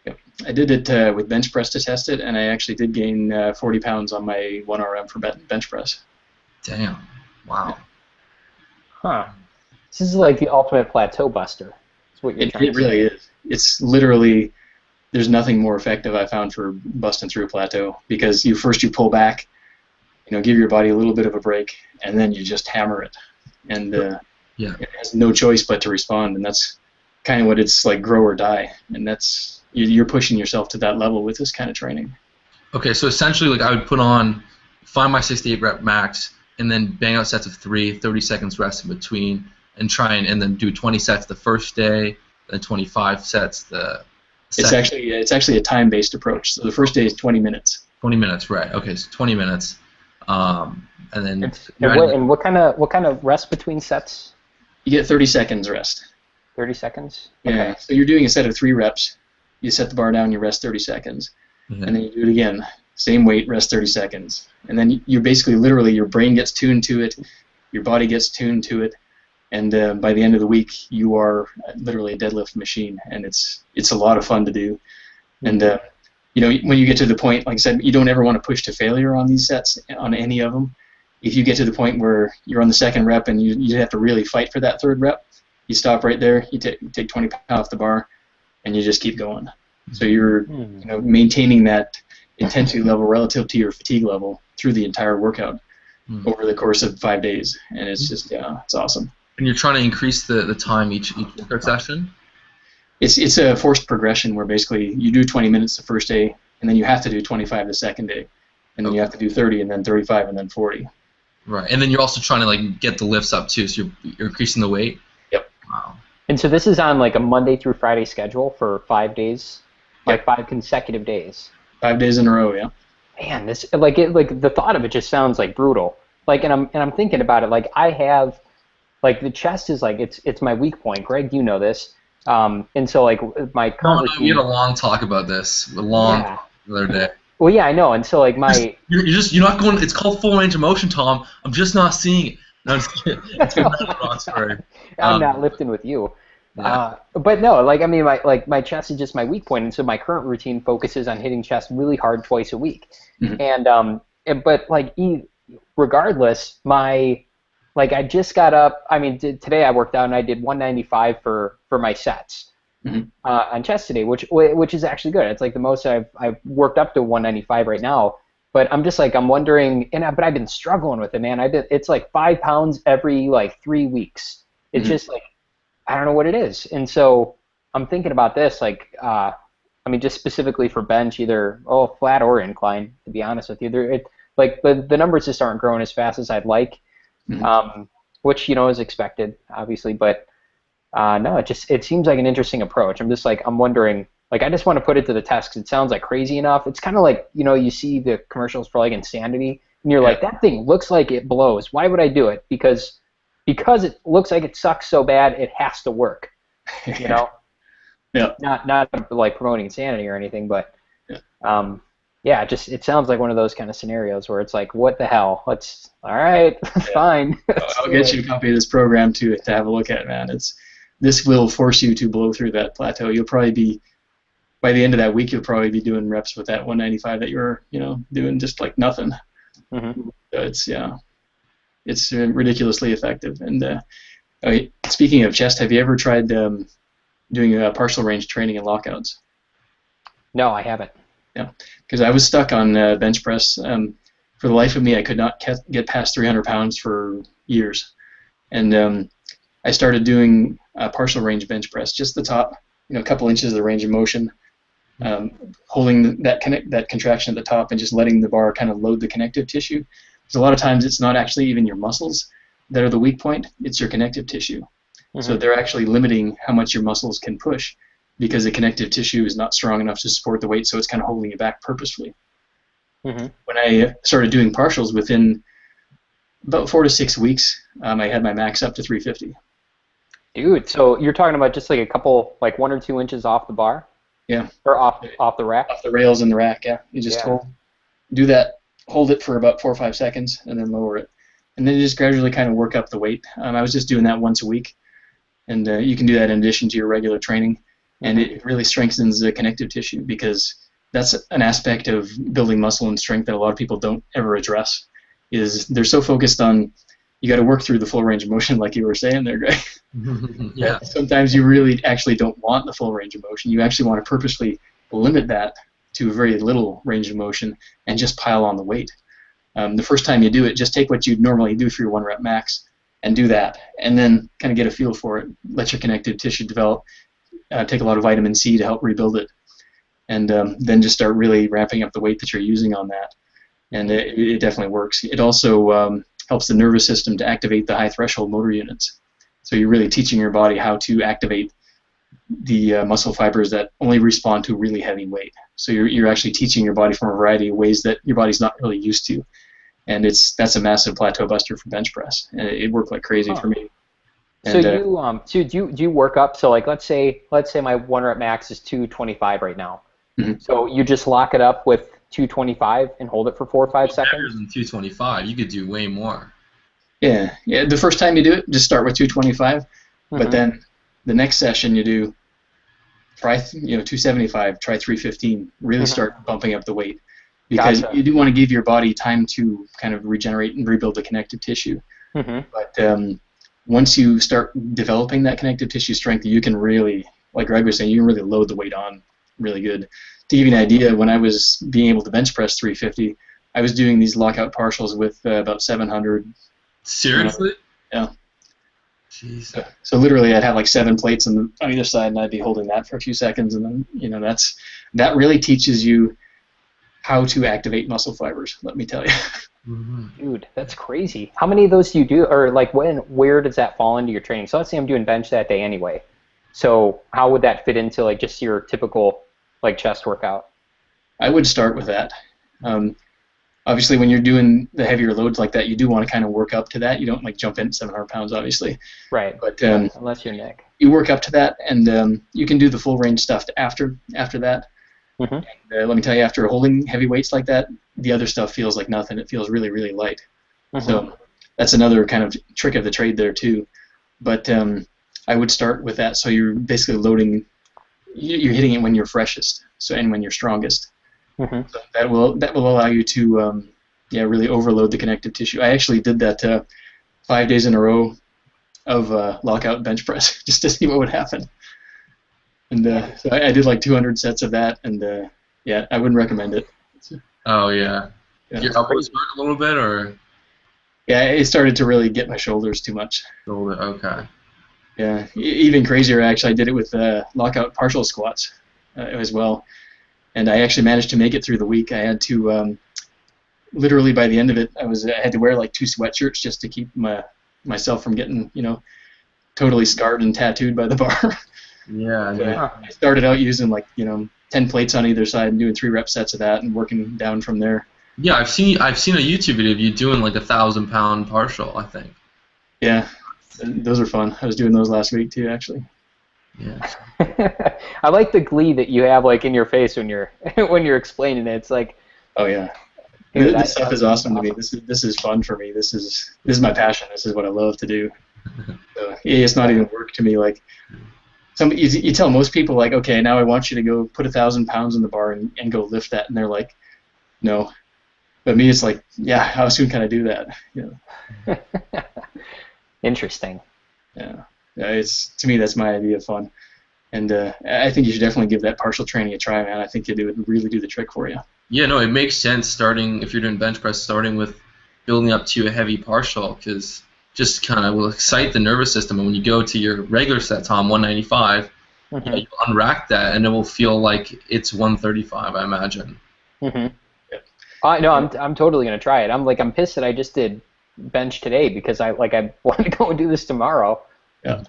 B: Yep. I did it with bench press to test it, and I actually did gain 40 pounds on my 1RM for bench press.
A: Damn. Wow.
C: Huh. This is like the ultimate plateau buster. That's what you're trying to say.
B: It really is. It's literally, there's nothing more effective I found for busting through a plateau, because you pull back, give your body a little bit of a break, and then you just hammer it. And it has no choice but to respond, and that's kind of what it's like, grow or die. And that's, you're pushing yourself to that level with this kind of training.
A: Okay, so essentially, I would find my 68 rep max, and then bang out sets of 3, 30 seconds rest in between, and and then do 20 sets the first day, then 25 sets the second.
B: It's actually a time-based approach. So the first day is 20 minutes.
A: 20 minutes, right? Okay, so 20 minutes, and then.
C: And what kind of rest between sets?
B: You get 30 seconds rest.
C: 30 seconds.
B: Yeah.
C: Okay.
B: So you're doing a set of 3 reps. You set the bar down, you rest 30 seconds, and then you do it again. Same weight, rest 30 seconds, and then you're basically literally, your brain gets tuned to it, your body gets tuned to it, and by the end of the week, you are literally a deadlift machine, and it's a lot of fun to do. And when you get to the point, like I said, you don't ever want to push to failure on these sets, on any of them. If you get to the point where you're on the 2nd rep and you have to really fight for that 3rd rep, you stop right there, you take 20 pounds off the bar, and you just keep going. So you're maintaining that intensity level relative to your fatigue level through the entire workout. over the course of 5 days, and it's just it's awesome.
A: And you're trying to increase the time each workout session?
B: It's a forced progression where basically you do 20 minutes the first day, and then you have to do 25 the second day, and then you have to do 30, and then 35, and then 40.
A: Right, and then you're also trying to like get the lifts up too, so you're increasing the weight.
B: Yep.
A: Wow.
C: And so this is on like a Monday through Friday schedule for 5 days, like 5 consecutive days.
B: 5 days in a row, yeah.
C: Man, this like the thought of it just sounds like brutal. Like, and I'm thinking about it. Like, I have, like, the chest is like it's my weak point. Greg, you know this. And so like my current routine,
A: we had a long talk about this, the other day.
C: Well, yeah, I know. And so like my
A: you're not going. It's called full range of motion, Tom. I'm just not seeing it. No, I'm just kidding. It's been that wrong story.
C: I'm not lifting with you.
A: Yeah.
C: But no, like I mean, my chest is just my weak point, and so my current routine focuses on hitting chest really hard twice a week. And but like regardless, I just got up. I mean, today I worked out and I did 195 for my sets on chest today, which is actually good. It's like the most I've worked up to 195 right now. But I'm just like I'm wondering, but I've been struggling with it, man. It's like 5 pounds every like 3 weeks. It's just like I don't know what it is, and so I'm thinking about this, like I mean, just specifically for bench, either flat or incline. To be honest with you, like the numbers just aren't growing as fast as I'd like. Which is expected, obviously, but no, it seems like an interesting approach. I'm wondering, like I just want to put it to the test because it sounds like crazy enough. It's kind of like you see the commercials for like Insanity, and you're like, that thing looks like it blows. Why would I do it? Because it looks like it sucks so bad, it has to work.
B: Yeah.
C: Not like promoting insanity or anything, but it sounds like one of those kind of scenarios where it's like, what the hell? All right, fine.
B: I'll get you a copy of this program to have a look at, man. This will force you to blow through that plateau. You'll probably be, by the end of that week, you'll probably be doing reps with that 195 that you're, doing just like nothing. So it's ridiculously effective. And speaking of chest, have you ever tried doing partial range training and lockouts?
C: No, I haven't.
B: Yeah, because I was stuck on bench press. For the life of me, I could not get past 300 pounds for years. And I started doing partial range bench press, just the top, a couple inches of the range of motion, holding that contraction at the top and just letting the bar kind of load the connective tissue. Because a lot of times it's not actually even your muscles that are the weak point, it's your connective tissue. So they're actually limiting how much your muscles can push because the connective tissue is not strong enough to support the weight, so it's kind of holding you back purposefully. When I started doing partials, within about 4 to 6 weeks, I had my max up to 350.
C: Dude, so you're talking about just like a couple, like 1 or 2 inches off the bar?
B: Yeah.
C: Or off the rack?
B: Off the rails in the rack, yeah. You just do that, hold it for about 4 or 5 seconds, and then lower it. And then you just gradually kind of work up the weight. I was just doing that once a week, and you can do that in addition to your regular training. And it really strengthens the connective tissue because that's an aspect of building muscle and strength that a lot of people don't ever address. Is they're so focused on you got to work through the full range of motion, like you were saying there, Greg.
A: Yeah.
B: Sometimes you really actually don't want the full range of motion. You actually want to purposely limit that to very little range of motion and just pile on the weight. The first time you do it, just take what you'd normally do for your 1 rep max and do that, and then kind of get a feel for it. Let your connective tissue develop. Take a lot of vitamin C to help rebuild it, and then just start really ramping up the weight that you're using on that. And it definitely works. It also helps the nervous system to activate the high threshold motor units. So you're really teaching your body how to activate the muscle fibers that only respond to really heavy weight. So you're actually teaching your body from a variety of ways that your body's not really used to. And that's a massive plateau buster for bench press. And it worked like crazy for me. And,
C: so do you work up? So like let's say my 1 rep max is 225 right now. So you just lock it up with 225 and hold it for 4 or 5 seconds.
A: Better than 225. You could do way more.
B: Yeah. The first time you do it, just start with 225. But then the next session you do try 275, try 315. Really start bumping up the weight because you do want to give your body time to kind of regenerate and rebuild the connective tissue. But once you start developing that connective tissue strength, you can really, like Greg was saying, you can really load the weight on really good. To give you an idea, when I was being able to bench press 350, I was doing these lockout partials with about 700.
A: Seriously?
B: Yeah.
A: Jeez.
B: So literally, I'd have like 7 plates on either side, and I'd be holding that for a few seconds, and then that really teaches you how to activate muscle fibers. Let me tell you.
A: Mm-hmm.
C: Dude, that's crazy. How many of those do you do, or like where does that fall into your training? So let's say I'm doing bench that day anyway. So how would that fit into like just your typical like chest workout?
B: I would start with that. Obviously, when you're doing the heavier loads like that, you do want to kind of work up to that. You don't like jump in at 700 pounds, obviously.
C: Right.
B: But
C: Unless you're Nick.
B: you work up to that, and you can do the full range stuff after that.
C: Mm-hmm.
B: And, let me tell you, after holding heavy weights like that, the other stuff feels like nothing. It feels really, really light.
C: Mm-hmm.
B: So that's another kind of trick of the trade there too. But I would start with that. So you're basically loading. You're hitting it when you're freshest, and when you're strongest.
C: Mm-hmm.
B: So that will allow you to really overload the connective tissue. I actually did that 5 days in a row of lockout bench press just to see what would happen. And so I did like 200 sets of that, and I wouldn't recommend it.
A: Oh yeah.
B: Yeah.
A: Your elbows hurt a little bit, or?
B: Yeah, it started to really get my shoulders too much.
A: Shoulder. Okay.
B: Yeah, even crazier. Actually, I did it with lockout partial squats as well, and I actually managed to make it through the week. I had to literally by the end of it, I had to wear like 2 sweatshirts just to keep myself from getting totally scarred and tattooed by the bar.
A: Yeah. Yeah.
B: I started out using like 10 plates on either side and doing 3 rep sets of that and working down from there.
A: Yeah, I've seen a YouTube video of you doing like 1,000-pound partial, I think.
B: Yeah, those are fun. I was doing those last week too, actually.
A: Yeah.
C: I like the glee that you have like in your face when you're explaining it. It's like,
B: oh yeah,
C: dude,
B: this stuff is awesome to me. This is fun for me. This is my passion. This is what I love to do. So, it's not even work to me. Like you tell most people like, okay, now I want you to go put 1,000 pounds in the bar and go lift that, and they're like, no. But me, it's like, yeah, how soon can I do that?
C: Interesting.
B: Yeah, to me that's my idea of fun, and I think you should definitely give that partial training a try, man. I think it would really do the trick for you.
A: Yeah, no, it makes sense starting if you're doing bench press, starting with building up to a heavy partial, because just kind of will excite the nervous system, and when you go to your regular set, Tom, 195,
C: Mm-hmm.
A: you unrack that, and it will feel like it's 135, I imagine.
C: Mm-hmm. No, I'm totally gonna try it. I'm pissed that I just did bench today because I want to go and do this tomorrow.
B: Yeah,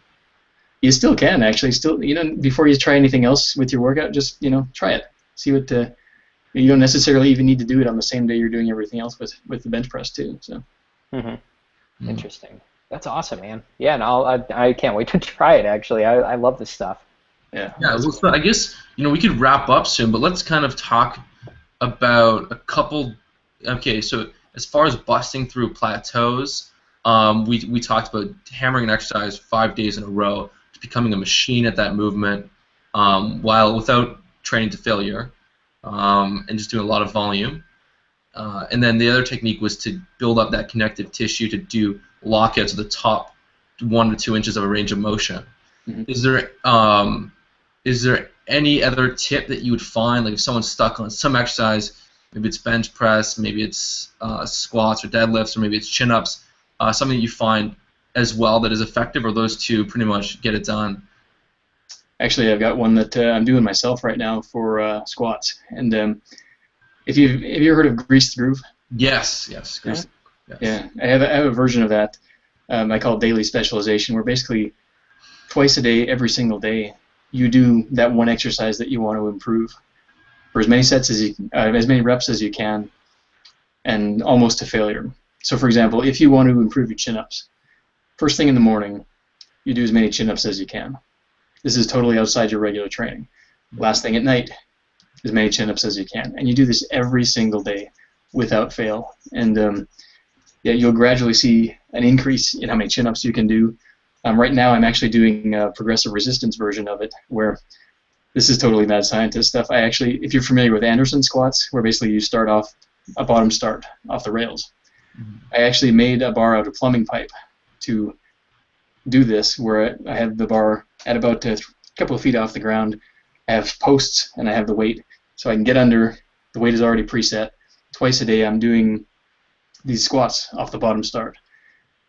B: you still can actually. Still, before you try anything else with your workout, just try it. See what you don't necessarily even need to do it on the same day you're doing everything else with the bench press too. So.
C: Mm-hmm. Interesting. That's awesome, man. Yeah, and I can't wait to try it. Actually, I love this stuff.
B: Yeah.
A: Yeah. So I guess we could wrap up soon, but let's kind of talk about a couple. Okay, so as far as busting through plateaus, we talked about hammering an exercise 5 days in a row, becoming a machine at that movement, while without training to failure, and just doing a lot of volume. And then the other technique was to build up that connective tissue to do lockouts at the top 1 to 2 inches of a range of motion. Mm-hmm. Is there any other tip that you would find, like if someone's stuck on some exercise, maybe it's bench press, maybe it's squats or deadlifts, or maybe it's chin-ups, something that you find as well that is effective, or those two pretty much get it done?
B: Actually, I've got one that I'm doing myself right now for squats. And have you ever heard of Grease the Groove?
A: Yes. Grease.
B: Yes. Yeah, I have a version of that. I call it daily specialization, where basically twice a day, every single day, you do that one exercise that you want to improve for as many sets as many reps as you can, and almost to failure. So, for example, if you want to improve your chin-ups, first thing in the morning, you do as many chin-ups as you can. This is totally outside your regular training. Last thing at night, as many chin-ups as you can, and you do this every single day without fail. And you'll gradually see an increase in how many chin-ups you can do. Right now, I'm actually doing a progressive resistance version of it, where this is totally mad scientist stuff. If you're familiar with Anderson squats, where basically you start off a bottom start off the rails, I actually made a bar out of plumbing pipe to do this, where I have the bar at about a couple of feet off the ground. I have posts and I have the weight, so I can get under. The weight is already preset, twice a day I'm doing these squats off the bottom start,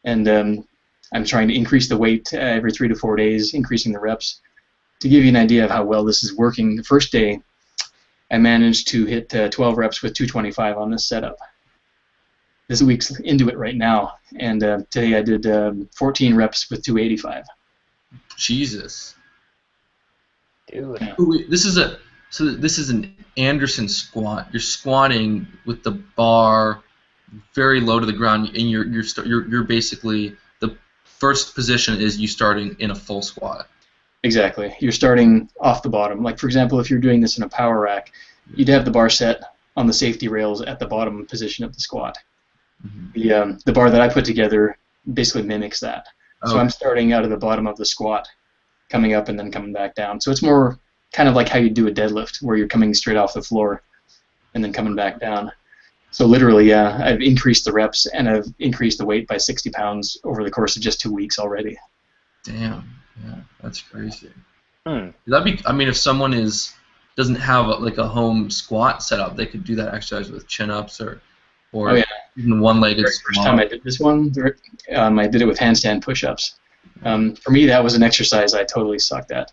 B: and I'm trying to increase the weight every 3 to 4 days, increasing the reps. To give you an idea of how well this is working, the first day I managed to hit 12 reps with 225 on this setup. This week's into it right now, and today I did 14 reps with 285.
A: Jesus.
C: Dude.
B: Yeah.
A: This is an Anderson squat. You're squatting with the bar very low to the ground, and you're basically, the first position is you starting in a full squat.
B: Exactly. You're starting off the bottom. Like, for example, if you're doing this in a power rack, you'd have the bar set on the safety rails at the bottom position of the squat. Mm-hmm. The bar that I put together basically mimics that. So I'm starting out of the bottom of the squat, coming up and then coming back down. So it's more kind of like how you do a deadlift, where you're coming straight off the floor and then coming back down. So literally, yeah, I've increased the reps and I've increased the weight by 60 pounds over the course of just 2 weeks already.
A: Damn. Yeah, that's crazy.
C: Hmm.
A: That'd be. I mean, if someone doesn't have a home squat setup, they could do that exercise with chin-ups or even one-legged
B: The first time I did this one, I did it with handstand push-ups. For me, that was an exercise I totally sucked at,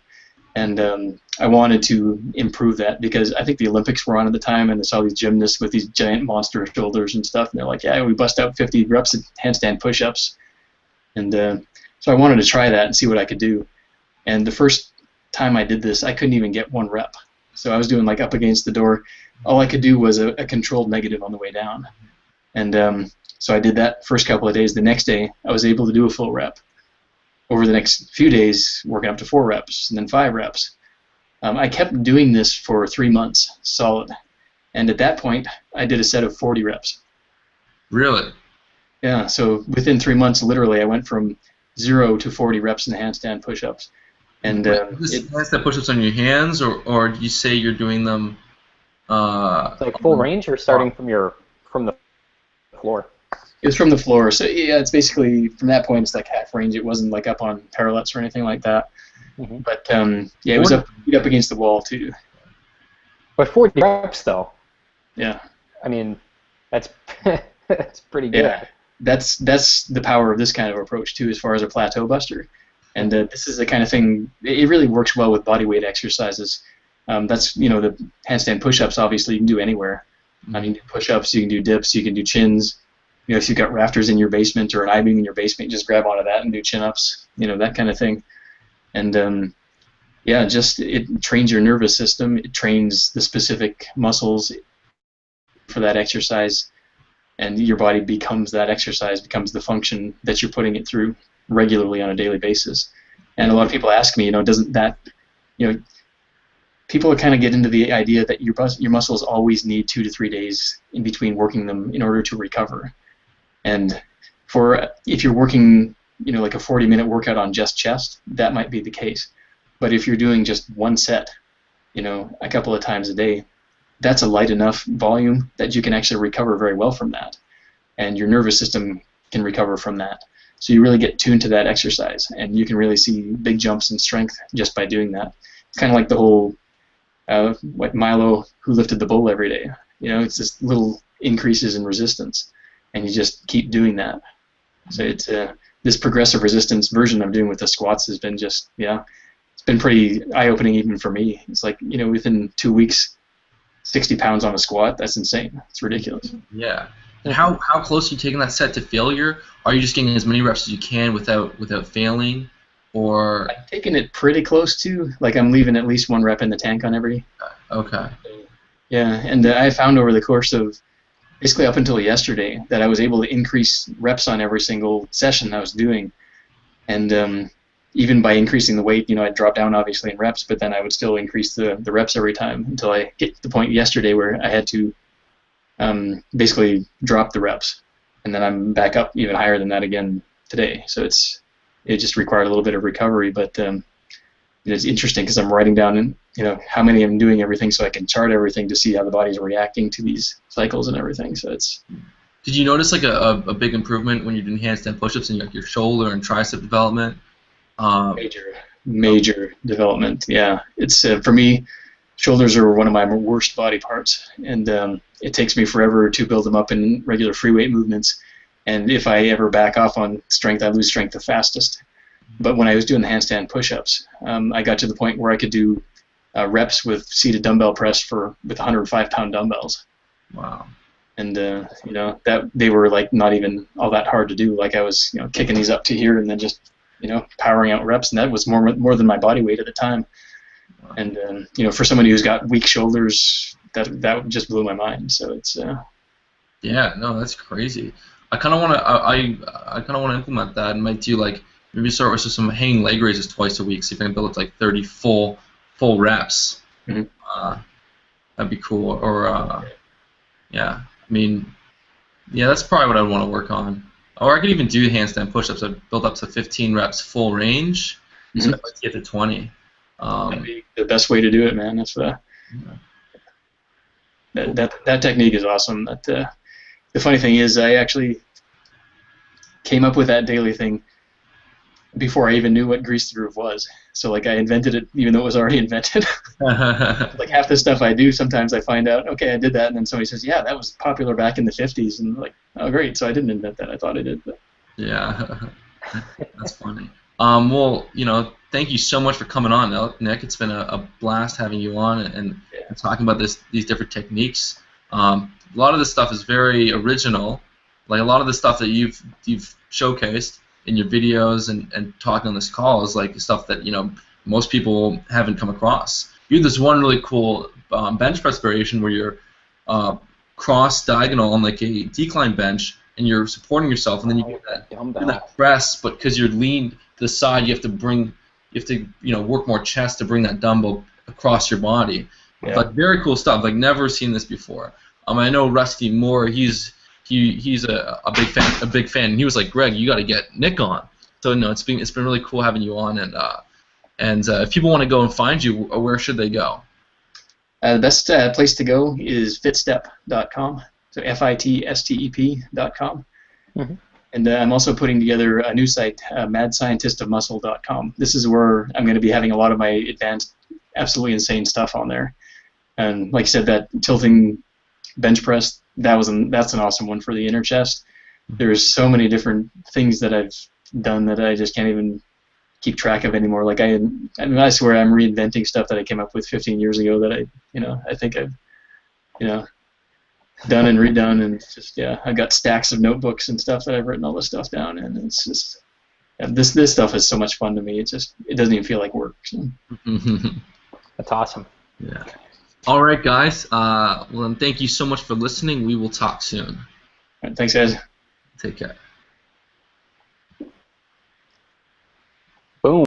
B: and I wanted to improve that because I think the Olympics were on at the time, and I saw these gymnasts with these giant monster shoulders and stuff, and they're like, "Yeah, we bust out 50 reps of handstand push-ups," and so I wanted to try that and see what I could do. And the first time I did this, I couldn't even get 1 rep. So I was doing like up against the door. All I could do was a controlled negative on the way down. And so I did that first couple of days. The next day, I was able to do a full rep. Over the next few days, working up to 4 reps and then 5 reps. I kept doing this for 3 months solid. And at that point, I did a set of 40 reps.
A: Really?
B: Yeah, so within 3 months, literally, I went from 0 to 40 reps in the handstand push-ups. And
A: handstand push-ups on your hands, or do you say you're doing them
C: Like full range, or starting from the floor?
B: It was from the floor, so yeah, it's basically from that point it's like half range. It wasn't like up on parallettes or anything like that. Mm-hmm. But yeah, it was up against the wall too.
C: But 40 reps though.
B: Yeah.
C: I mean, that's that's pretty good.
B: Yeah. That's the power of this kind of approach too, as far as a plateau buster. And this is the kind of thing. It really works well with body weight exercises. That's the handstand push-ups. Obviously, you can do anywhere. I mean, push-ups. You can do dips. You can do chins. If you've got rafters in your basement or an I-beam in your basement, just grab onto that and do chin-ups. That kind of thing. And yeah, just it trains your nervous system. It trains the specific muscles for that exercise. And your body becomes that exercise, becomes the function that you're putting it through regularly on a daily basis. And a lot of people ask me, doesn't that, people kind of get into the idea that your muscles always need 2 to 3 days in between working them in order to recover. And if you're working, like a 40-minute workout on just chest, that might be the case. But if you're doing just one set, a couple of times a day, that's a light enough volume that you can actually recover very well from that. And your nervous system can recover from that. So you really get tuned to that exercise, and you can really see big jumps in strength just by doing that. It's kind of like the whole, Milo who lifted the bull every day. It's just little increases in resistance, and you just keep doing that. So it's this progressive resistance version I'm doing with the squats has been just, it's been pretty eye-opening even for me. It's like, within 2 weeks, 60 pounds on a squat, that's insane. It's ridiculous.
A: Yeah. And how close are you taking that set to failure? Are you just getting as many reps as you can without failing? Or
B: I'm taking it pretty close to, like I'm leaving at least 1 rep in the tank on every.
A: Okay.
B: Yeah, and I found over the course of basically up until yesterday that I was able to increase reps on every single session I was doing. And even by increasing the weight, I'd drop down obviously in reps, but then I would still increase the reps every time until I get to the point yesterday where I had to basically drop the reps. And then I'm back up even higher than that again today. So it just required a little bit of recovery, but it's interesting because I'm writing down how many I'm doing everything so I can chart everything to see how the body's reacting to these cycles and everything. So it's.
A: Did you notice like a big improvement when you're doing handstand push-ups in your shoulder and tricep development?
B: Major development. Yeah, it's for me. shoulders are one of my worst body parts, and it takes me forever to build them up in regular free weight movements. And if I ever back off on strength, I lose strength the fastest. But when I was doing the handstand push-ups, I got to the point where I could do reps with seated dumbbell press with 105-pound dumbbells.
A: Wow.
B: And that they were like not even all that hard to do. Like I was kicking these up to here and then just powering out reps, and that was more than my body weight at the time. Wow. And for somebody who's got weak shoulders, that just blew my mind. So it's
A: yeah, no, that's crazy. I kind of want to I kind of want to implement that and might do like maybe start with some hanging leg raises twice a week. See if I can build it to like 30 full reps.
B: Mm-hmm.
A: That'd be cool. Or yeah, I mean, yeah, that's probably what I'd want to work on. Or I could even do handstand push-ups. I'd build up to 15 reps full range, so I'd like to get to 20.
B: That'd be the best way to do it, man. That's that technique is awesome. The funny thing is, I actually came up with that daily thing before I even knew what grease the groove was. So like I invented it even though it was already invented. Like half the stuff I do, sometimes I find out, okay, I did that, and then somebody says, yeah, that was popular back in the 50s, and like, oh great, so I didn't invent that, I thought I did. But.
A: Yeah, that's funny. Well, thank you so much for coming on, Nick. It's been a blast having you on and talking about these different techniques. A lot of this stuff is very original. Like a lot of the stuff that you've showcased in your videos and talking on this call is like stuff that most people haven't come across. You have this one really cool bench press variation where you're cross diagonal on like a decline bench and you're supporting yourself, and then you get that press, but because you're leaned to the side, you have to work more chest to bring that dumbbell across your body. Yeah. Like very cool stuff. Like never seen this before. I know Rusty Moore. He's a big fan, and he was like, Greg, you got to get Nick on. So no, it's been really cool having you on, and if people want to go and find you, where should they go?
B: The best place to go is fitstep.com. So FITSTEP.com. Mm-hmm. And I'm also putting together a new site, madscientistofmuscle.com. This is where I'm going to be having a lot of my advanced, absolutely insane stuff on there. And like I said, that tilting bench press, that's an awesome one for the inner chest. There's so many different things that I've done that I just can't even keep track of anymore. Like I swear I'm reinventing stuff that I came up with 15 years ago that I think I've done and redone, and it's just I've got stacks of notebooks and stuff that I've written all this stuff down, and it's just this stuff is so much fun to me. It doesn't even feel like work. So.
C: That's awesome.
A: Yeah. All right, guys. Well, thank you so much for listening. We will talk soon.
B: All right, thanks, guys.
A: Take care.